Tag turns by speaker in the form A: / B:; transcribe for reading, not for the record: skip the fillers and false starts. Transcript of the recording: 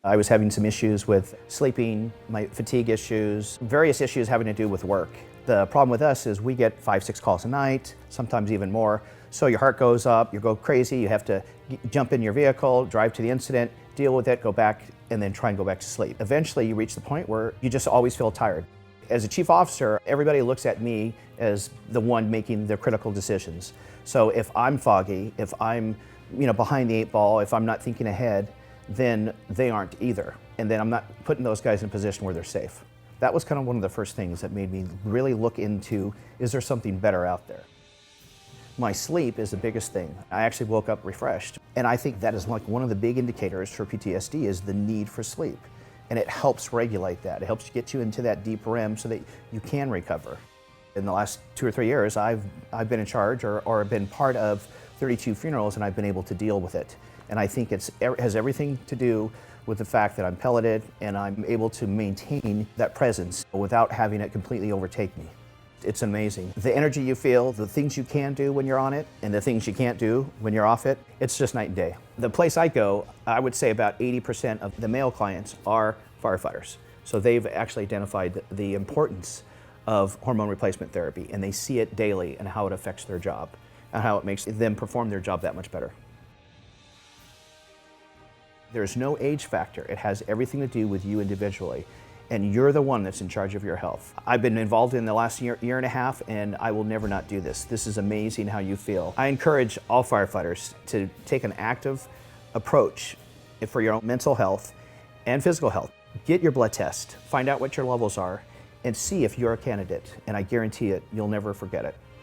A: I was having some issues with sleeping, my fatigue issues, various issues having to do with work. The problem with us is we get 5-6 calls a night, sometimes even more. So your heart goes up, you go crazy, you have to jump in your vehicle, drive to the incident, deal with it, go back, and then try and go back to sleep. Eventually you reach the point where you just always feel tired. As a chief officer, everybody looks at me as the one making the critical decisions. So if I'm foggy, if I'm behind the 8 ball, if I'm not thinking ahead, then they aren't either. And then I'm not putting those guys in a position where they're safe. That was kind of one of the first things that made me really look into, is there something better out there? My sleep is the biggest thing. I actually woke up refreshed. And I think that is like one of the big indicators for PTSD is the need for sleep. And it helps regulate that. It helps get you into that deep REM so that you can recover. In the last 2 or 3 years, I've been in charge or been part of 32 funerals, and I've been able to deal with it. And I think it has everything to do with the fact that I'm pelleted and I'm able to maintain that presence without having it completely overtake me. It's amazing. The energy you feel, the things you can do when you're on it, and the things you can't do when you're off it, it's just night and day. The place I go, I would say about 80% of the male clients are firefighters. So they've actually identified the importance of hormone replacement therapy, and they see it daily and how it affects their job and how it makes them perform their job that much better. There's no age factor. It has everything to do with you individually, and you're the one that's in charge of your health. I've been involved in the last year and a half, and I will never not do this. This is amazing how you feel. I encourage all firefighters to take an active approach for your own mental health and physical health. Get your blood test, find out what your levels are, and see if you're a candidate, and I guarantee it, you'll never forget it.